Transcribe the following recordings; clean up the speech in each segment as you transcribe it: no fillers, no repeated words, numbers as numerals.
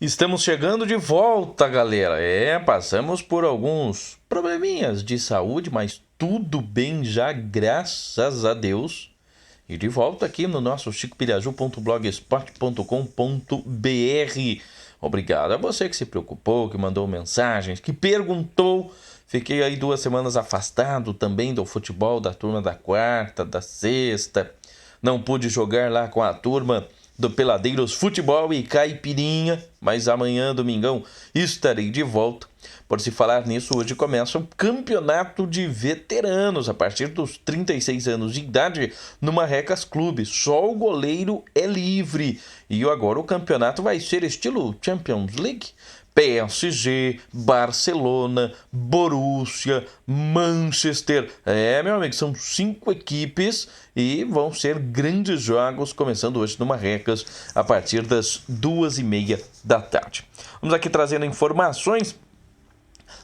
Estamos chegando de volta, galera. Passamos por alguns probleminhas de saúde, mas tudo bem já, graças a Deus. E de volta aqui no nosso chicopiraju.blogspot.com.br. Obrigado a você que se preocupou, que mandou mensagens, que perguntou. Fiquei aí 2 semanas afastado também do futebol da turma da quarta, da sexta. Não pude jogar lá com a turma do Peladeiros Futebol e Caipirinha, mas amanhã, domingão, estarei de volta. Por se falar nisso, hoje começa o campeonato de veteranos, a partir dos 36 anos de idade, no Marrecas Clube. Só o goleiro é livre. E agora o campeonato vai ser estilo Champions League. PSG, Barcelona, Borussia, Manchester. Meu amigo, são 5 equipes e vão ser grandes jogos, começando hoje no Marrecas, a partir das 2h30 da tarde. Vamos aqui trazendo informações.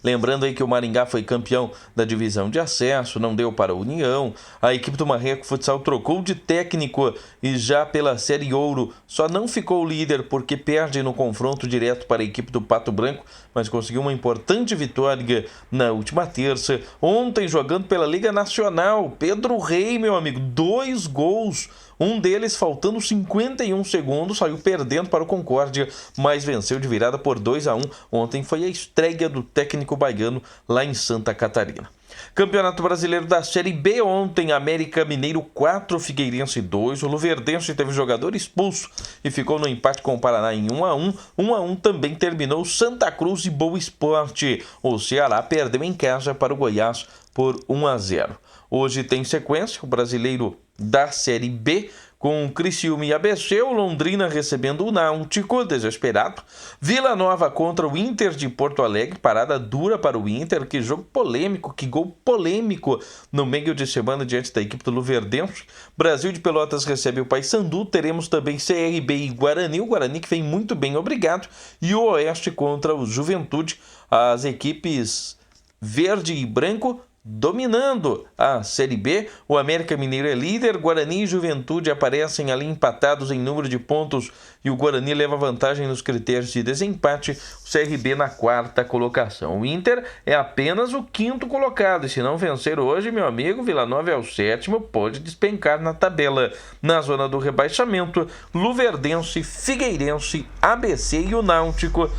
Lembrando aí que o Maringá foi campeão da divisão de acesso, não deu para a União. A equipe do Marreco Futsal trocou de técnico e já pela Série Ouro só não ficou líder porque perde no confronto direto para a equipe do Pato Branco, mas conseguiu uma importante vitória na última terça. Ontem, jogando pela Liga Nacional, Pedro Rei, meu amigo, 2 gols. Um deles, faltando 51 segundos, saiu perdendo para o Concórdia, mas venceu de virada por 2-1. Ontem foi a estreia do técnico baiano lá em Santa Catarina. Campeonato Brasileiro da Série B ontem, América Mineiro 4, Figueirense 2. O Luverdense teve jogador expulso e ficou no empate com o Paraná em 1-1. 1-1 também terminou Santa Cruz e Boa Esporte. O Ceará perdeu em casa para o Goiás por 1-0. Hoje tem sequência, o Brasileiro da Série B, com o Criciúma e ABC, o Londrina recebendo o Náutico, desesperado. Vila Nova contra o Inter de Porto Alegre, parada dura para o Inter, que jogo polêmico, que gol polêmico no meio de semana diante da equipe do Luverdense. Brasil de Pelotas recebe o Paysandu, teremos também CRB e Guarani, o Guarani que vem muito bem, obrigado, e o Oeste contra o Juventude, as equipes verde e branco dominando a Série B. O América Mineiro é líder, Guarani e Juventude aparecem ali empatados em número de pontos e o Guarani leva vantagem nos critérios de desempate, o CRB na 4ª colocação. O Inter é apenas o 5º colocado e se não vencer hoje, meu amigo, Vila Nova é o 7º, pode despencar na tabela. Na zona do rebaixamento, Luverdense, Figueirense, ABC e o Náutico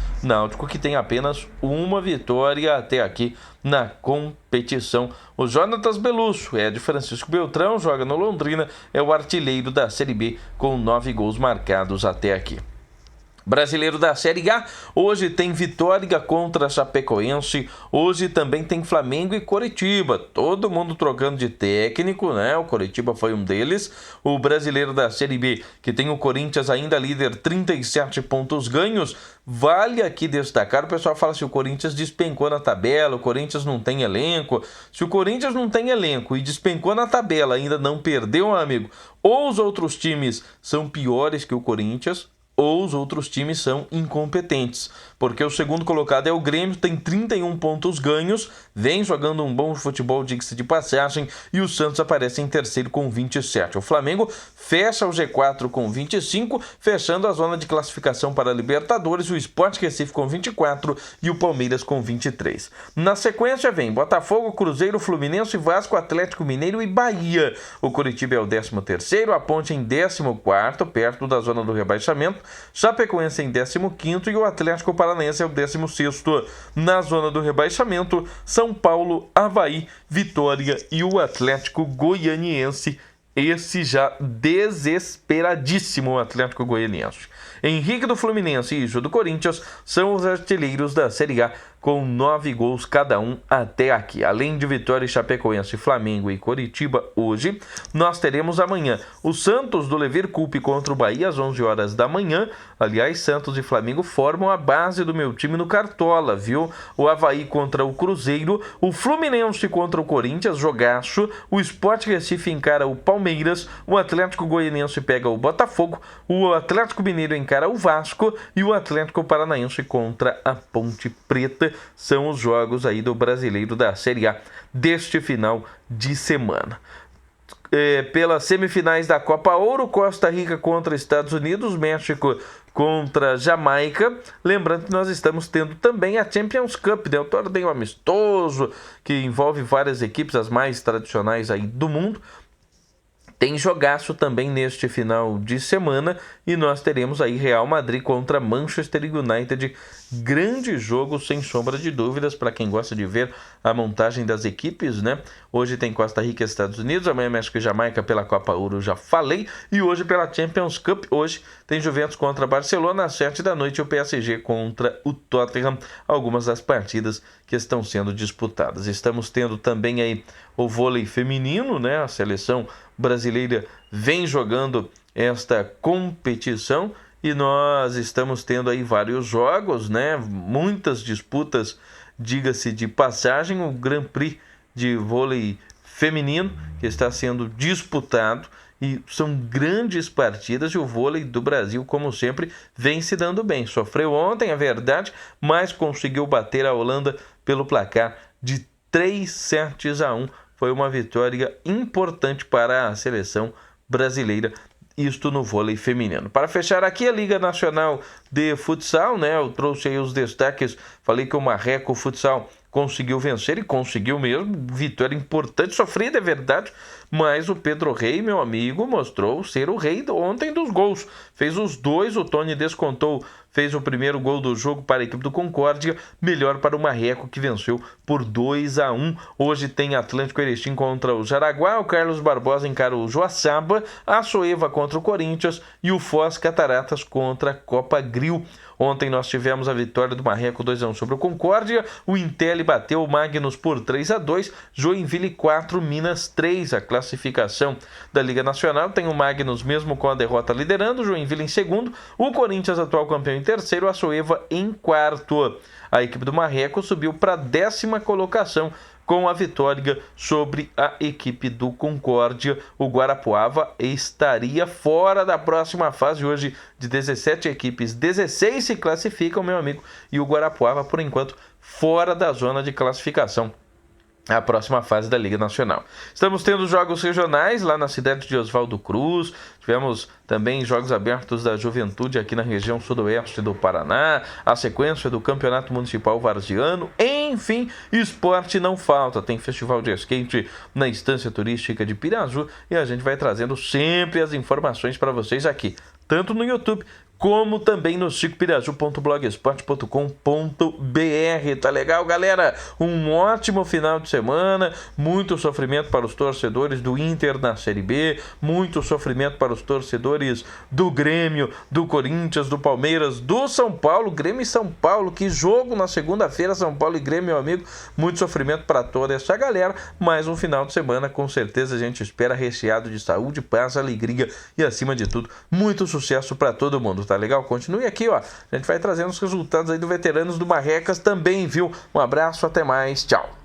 que tem apenas uma vitória até aqui na competição. O Jonatas Belusso é de Francisco Beltrão, joga no Londrina, é o artilheiro da Série B com 9 gols marcados até aqui. Brasileiro da Série A, hoje tem Vitória contra Chapecoense, hoje também tem Flamengo e Coritiba, todo mundo trocando de técnico, né? O Coritiba foi um deles. O Brasileiro da Série B, que tem o Corinthians ainda líder, 37 pontos ganhos. Vale aqui destacar, o pessoal fala se o Corinthians despencou na tabela, o Corinthians não tem elenco. Se o Corinthians não tem elenco e despencou na tabela, ainda não perdeu, meu amigo, ou os outros times são piores que o Corinthians, ou os outros times são incompetentes, porque o segundo colocado é o Grêmio, tem 31 pontos ganhos, vem jogando um bom futebol, diga-se de passagem, e o Santos aparece em terceiro com 27. O Flamengo fecha o G4 com 25, fechando a zona de classificação para a Libertadores, o Sport Recife com 24 e o Palmeiras com 23. Na sequência vem Botafogo, Cruzeiro, Fluminense, Vasco, Atlético Mineiro e Bahia. O Coritiba é o 13º, a Ponte em 14º, perto da zona do rebaixamento, Chapecoense em 15º e o Atlético Paranaense é o 16º. Na zona do rebaixamento, São Paulo, Avaí, Vitória e o Atlético Goianiense. Esse já desesperadíssimo o Atlético Goianiense. Henrique do Fluminense e Ju do Corinthians são os artilheiros da Série A com 9 gols cada um até aqui. Além de Vitória, Chapecoense, Flamengo e Coritiba hoje, nós teremos amanhã o Santos do Lever Cup contra o Bahia às 11 horas da manhã. Aliás, Santos e Flamengo formam a base do meu time no Cartola, viu? O Avaí contra o Cruzeiro, o Fluminense contra o Corinthians, jogaço, o Sport Recife encara o Palmeiras, o Atlético Goianiense pega o Botafogo, o Atlético Mineiro encara o Vasco e o Atlético Paranaense contra a Ponte Preta. São os jogos aí do Brasileiro da Série A deste final de semana. Pelas semifinais da Copa Ouro, Costa Rica contra Estados Unidos, México contra Jamaica. Lembrando que nós estamos tendo também a Champions Cup, né? O torneio amistoso que envolve várias equipes, as mais tradicionais aí do mundo. Tem jogaço também neste final de semana e nós teremos aí Real Madrid contra Manchester United. Grande jogo, sem sombra de dúvidas, para quem gosta de ver a montagem das equipes, né? Hoje tem Costa Rica e Estados Unidos, amanhã México e Jamaica pela Copa Ouro, já falei, e hoje pela Champions Cup. Hoje tem Juventus contra Barcelona, às 7 da noite, o PSG contra o Tottenham. Algumas das partidas que estão sendo disputadas. Estamos tendo também aí o vôlei feminino, né? A seleção brasileira vem jogando esta competição e nós estamos tendo aí vários jogos, né? Muitas disputas, diga-se de passagem, o Grand Prix de vôlei feminino que está sendo disputado e são grandes partidas e o vôlei do Brasil, como sempre, vem se dando bem. Sofreu ontem, é verdade, mas conseguiu bater a Holanda pelo placar de 3-1. Foi uma vitória importante para a seleção brasileira, isto no vôlei feminino. Para fechar aqui, a Liga Nacional de Futsal, né? Eu trouxe aí os destaques, falei que o Marreco Futsal conseguiu vencer e conseguiu mesmo, vitória importante, sofrida, é verdade, mas o Pedro Rei, meu amigo, mostrou ser o rei ontem dos gols. Fez os dois, o Tony descontou, fez o primeiro gol do jogo para a equipe do Concórdia, melhor para o Marreco, que venceu por 2-1. Hoje tem Atlântico Erechim contra o Jaraguá, o Carlos Barbosa encara o Joaçaba, a Soeva contra o Corinthians e o Foz Cataratas contra a Copa Grill. Ontem nós tivemos a vitória do Marreco 2-1 sobre o Concórdia, o Intelli bateu o Magnus por 3-2, Joinville 4, Minas 3. A classificação da Liga Nacional tem o Magnus mesmo com a derrota liderando, o Joinville em segundo, o Corinthians atual campeão em terceiro, a Soeva em quarto. A equipe do Marreco subiu para a 10ª colocação com a vitória sobre a equipe do Concórdia. O Guarapuava estaria fora da próxima fase. Hoje, de 17 equipes, 16 se classificam, meu amigo, e o Guarapuava, por enquanto, fora da zona de classificação a próxima fase da Liga Nacional. Estamos tendo jogos regionais lá na cidade de Oswaldo Cruz, tivemos também jogos abertos da Juventude aqui na região sudoeste do Paraná, a sequência do Campeonato Municipal Varziano, enfim, esporte não falta. Tem festival de skate na Estância Turística de Piraju e a gente vai trazendo sempre as informações para vocês aqui, tanto no YouTube como também no chicopiraju.blogspot.com.br. Tá legal, galera? Um ótimo final de semana, muito sofrimento para os torcedores do Inter na Série B, muito sofrimento para os torcedores do Grêmio, do Corinthians, do Palmeiras, do São Paulo, Grêmio e São Paulo, que jogo na segunda-feira, São Paulo e Grêmio, meu amigo, muito sofrimento para toda essa galera, mais um final de semana, com certeza a gente espera recheado de saúde, paz, alegria e, acima de tudo, muito sucesso para todo mundo. Tá legal? Continue aqui, ó. A gente vai trazendo os resultados aí do Veteranos do Marrecas também, viu? Um abraço, até mais, tchau.